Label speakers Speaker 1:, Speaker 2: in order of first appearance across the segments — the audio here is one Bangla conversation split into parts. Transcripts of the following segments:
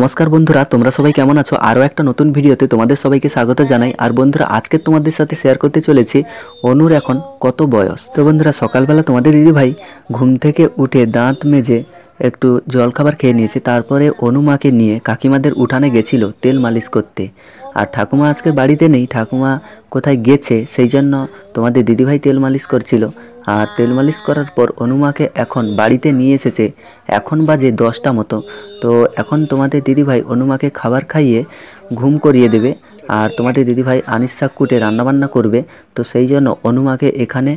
Speaker 1: नमस्कार बंधुरा তোমরা সবাই কেমন আছো আরো একটা নতুন ভিডিওতে তোমাদের সবাইকে স্বাগত জানাই। আর বন্ধুরা আজকে তোমাদের সাথে শেয়ার করতে চলেছি অনুর এখন কত বয়স। তো বন্ধুরা সকালবেলা তোমাদের দিদি ভাই ঘুম থেকে উঠে দাঁত মেজে একটু জল খাবার খেয়ে নিয়েছে, তারপরে অনুমাকে নিয়ে কাকিমাদের উঠানে গেছিল তেল মালিশ করতে। আর ঠাকুমা আজকে বাড়িতে নেই, ঠাকুমা কোথায় গেছে সেই জন্য তোমাদের দিদিভাই তেল মালিশ করছিল। আর তেল মালিশ করার পর অনুমাকে এখন বাড়িতে নিয়ে এসেছে, এখন বাজে 10টা মতো। তো এখন তোমাদের দিদিভাই অনুমাকে খাবার খাইয়ে ঘুম করিয়ে দেবে, আর তোমাদের দিদিভাই আনিস শাক কুটে রান্নাবান্না করবে। তো সেই জন্য অনুমাকে এখানে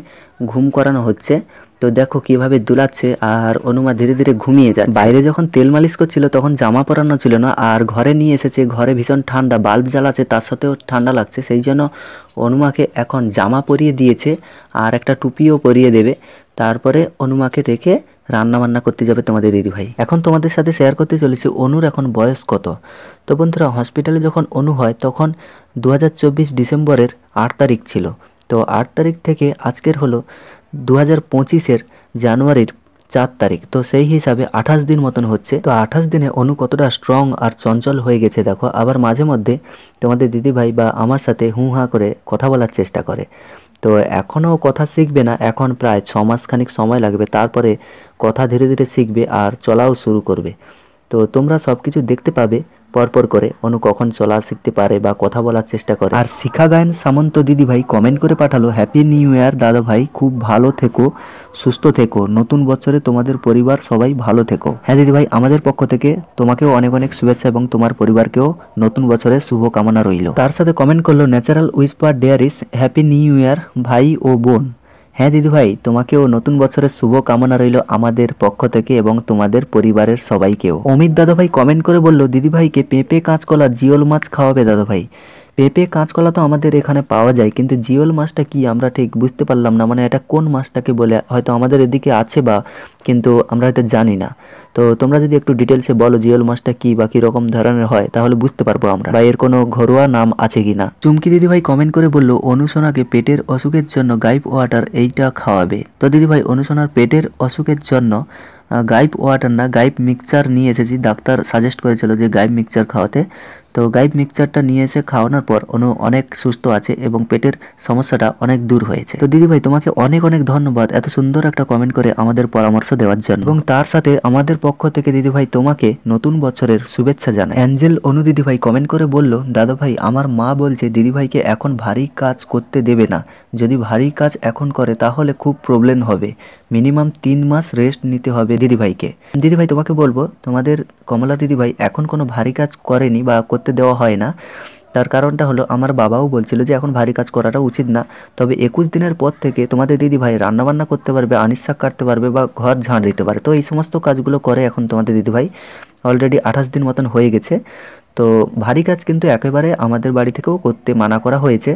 Speaker 1: ঘুম করানো হচ্ছে। তো দেখো কিভাবে দুলাচ্ছে, আর অনুমা ধীরে ধীরে ঘুমিয়ে যায়। বাইরে যখন তেল মালিশ করছিল তখন জামা পরানো ছিল না, আর ঘরে নিয়ে এসেছে, ঘরে ভীষণ ঠান্ডা, বাল্ব জ্বালাচ্ছে তার সাথেও ঠান্ডা লাগছে, সেই জন্য অনুমাকে এখন জামা পরিয়ে দিয়েছে আর একটা টুপিও পরিয়ে দেবে। তারপরে অনুমাকে রেখে রান্না বান্না করতে যাবে তোমাদের দিদিভাই। এখন তোমাদের সাথে শেয়ার করতে চলেছি অনুর এখন বয়স কত। তো বন্ধুরা হসপিটালে যখন অনু হয় তখন 2024 ডিসেম্বরের 8 তারিখ ছিল। তো 8 তারিখ থেকে আজকের হলো 2025-এর জানুয়ারির 4 তারিখ। তো সেই হিসাবে 28 দিন মতন হচ্ছে। তো 28 দিনে অনু কতটা স্ট্রং আর চঞ্চল হয়ে গেছে দেখো। আবার মাঝে মধ্যে তোমাদের দিদিভাই বা আমার সাথে হু হা করে কথা বলার চেষ্টা করে। তো এখনও কথা শিখবে না, এখন প্রায় 6 মাস খানিক সময় লাগবে, তারপরে কথা ধীরে ধীরে শিখবে আর চলাও শুরু করবে। তো তোমরা সব কিছু দেখতে পাবে পরপর করে অনু কখন চলা শিখতে পারে বা কথা বলার চেষ্টা করে। আর শিখা গায়ন সামন্ত দিদি ভাই কমেন্ট করে পাঠালো, হ্যাপি নিউ ইয়ার দাদা ভাই, খুব ভালো থেকো, সুস্থ থেকো, নতুন বছরে তোমাদের পরিবার সবাই ভালো থেকো। হ্যাঁ দিদি ভাই, আমাদের পক্ষ থেকে তোমাকেও অনেক অনেক শুভেচ্ছা এবং তোমার পরিবারকেও নতুন বছরের শুভ কামনা রইল। তার সাথে কমেন্ট করলো natural whisper diaries, happy new year ভাই ও বোন। হ্যাঁ দিদিভাই, তোমাকেও নতুন বছরের শুভ কামনা রইল আমাদের পক্ষ থেকে এবং তোমাদের পরিবারের সবাইকেও। অমিত দাদাভাই কমেন্ট করে বলল, দিদিভাইকে পেঁপে কাঁচকলা জিওল মাছ খাওয়াবে দাদাভাই। পেঁপে কাঁচকলা তো আমাদের এখানে পাওয়া যায়, কিন্তু জিওল মাছটা কি আমরা ঠিক বুঝতে পারলাম না, মানে এটা কোন মাছটাকে বলে, হয়তো আমাদের এদিকে আছে বা কিন্তু আমরা হয়তো জানি না। তো তোমরা যদি একটু ডিটেলসে বলো জিওল মাছটা কি বা কীরকম ধরনের হয়, তাহলে বুঝতে পারবো আমরা, বা এর কোনো ঘরোয়া নাম আছে কিনা। চুমকি দিদিভাই কমেন্ট করে বললো, অনুসোনাকে পেটের অসুখের জন্য গাইপ ওয়াটার এইটা খাওয়াবে। তো দিদিভাই অনুসোনার পেটের অসুখের জন্য গাইপ ওয়াটার না, গাইপ মিক্সচার নিয়ে এসেছি। ডাক্তার সাজেস্ট করেছিল যে গাইপ মিক্সচার খাওয়াতে। তো গাইপ মিক্সচারটা নিয়ে এসে খাওয়ানোর পর অনু অনেক সুস্থ আছে এবং পেটের সমস্যাটা অনেক দূর হয়েছে। তো দিদিভাই তোমাকে অনেক অনেক ধন্যবাদ এত সুন্দর একটা কমেন্ট করে আমাদের পরামর্শ দেওয়ার জন্য, এবং তার সাথে আমাদের পক্ষ থেকে দিদিভাই তোমাকে নতুন বছরের শুভেচ্ছা জানাই। অ্যাঞ্জেল অনু দিদিভাই কমেন্ট করে বলল, দাদা ভাই আমার মা বলছে দিদিভাইকে এখন ভারী কাজ করতে দেবে না, যদি ভারী কাজ এখন করে তাহলে খুব প্রবলেম হবে, মিনিমাম 3 মাস রেস্ট নিতে হবে দিদিভাইকে। দিদিভাই তোমাকে বলবো, তোমাদের কমলা দিদিভাই এখন কোনো ভারী কাজ করেনি বা করতে দেওয়া হয় না। তার কারণটা হলো আমার বাবাও বলছিল যে এখন ভারী কাজ করাটা উচিত না, তবে 21 দিনের পর থেকে তোমাদের দিদিভাই রান্নাবান্না করতে পারবে, আনিস শাক কাটতে পারবে বা ঘর ঝাড় দিতে পারে। তো এই সমস্ত কাজগুলো করে এখন তোমাদের দিদিভাই। অলরেডি 28 দিন মতন হয়ে গেছে। তো ভারী কাজ কিন্তু একেবারে আমাদের বাড়ি থেকেও করতে মানা করা হয়েছে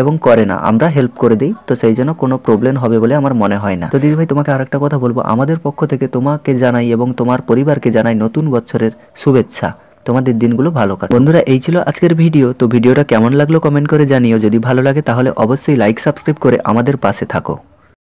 Speaker 1: এবং করে না, আমরা হেল্প করে দিই। তো সেই জন্য কোনো প্রবলেম হবে বলে আমার মনে হয় না। তো দিদিভাই তোমাকে আরেকটা কথা বলবো, আমাদের পক্ষ থেকে তোমাকে জানাই এবং তোমার পরিবারকে জানাই নতুন বছরের শুভেচ্ছা, তোমাদের দিনগুলো ভালো কাটুক। বন্ধুরা এই ছিল আজকের ভিডিও। তো ভিডিওটা কেমন লাগলো কমেন্ট করে জানিও, যদি ভালো লাগে তাহলে অবশ্যই লাইক সাবস্ক্রাইব করে আমাদের পাশে থাকো।